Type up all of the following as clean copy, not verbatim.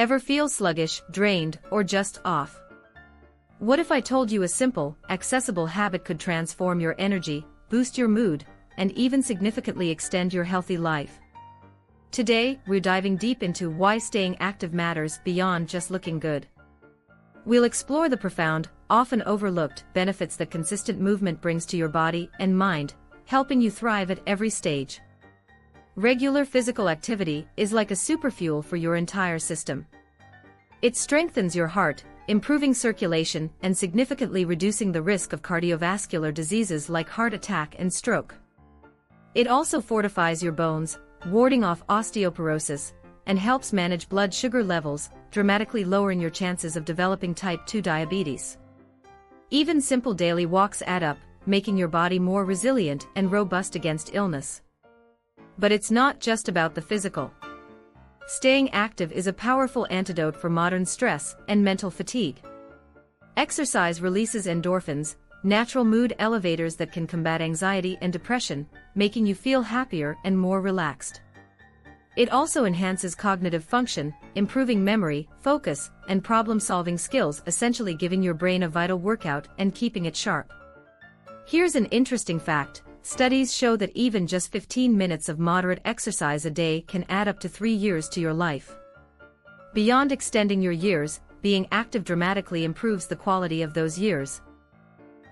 Ever feel sluggish, drained, or just off? What if I told you a simple, accessible habit could transform your energy, boost your mood, and even significantly extend your healthy life? Today, we're diving deep into why staying active matters beyond just looking good. We'll explore the profound, often overlooked benefits that consistent movement brings to your body and mind, helping you thrive at every stage. Regular physical activity is like a superfuel for your entire system. It strengthens your heart, improving circulation and significantly reducing the risk of cardiovascular diseases like heart attack and stroke. It also fortifies your bones, warding off osteoporosis, and helps manage blood sugar levels, dramatically lowering your chances of developing type 2 diabetes. Even simple daily walks add up, making your body more resilient and robust against illness. But it's not just about the physical. Staying active is a powerful antidote for modern stress and mental fatigue. Exercise releases endorphins, natural mood elevators that can combat anxiety and depression, making you feel happier and more relaxed. It also enhances cognitive function, improving memory, focus, and problem-solving skills, essentially giving your brain a vital workout and keeping it sharp. Here's an interesting fact. Studies show that even just 15 minutes of moderate exercise a day can add up to 3 years to your life. Beyond extending your years, being active dramatically improves the quality of those years.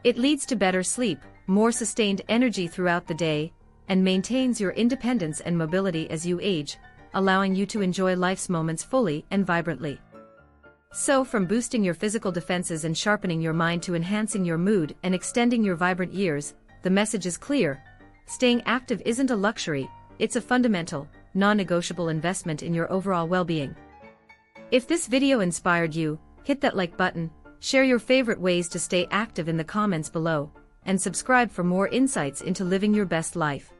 It leads to better sleep, more sustained energy throughout the day, and maintains your independence and mobility as you age, allowing you to enjoy life's moments fully and vibrantly. So, from boosting your physical defenses and sharpening your mind to enhancing your mood and extending your vibrant years, the message is clear. Staying active isn't a luxury, it's a fundamental, non-negotiable investment in your overall well-being. If this video inspired you, hit that like button, share your favorite ways to stay active in the comments below, and subscribe for more insights into living your best life.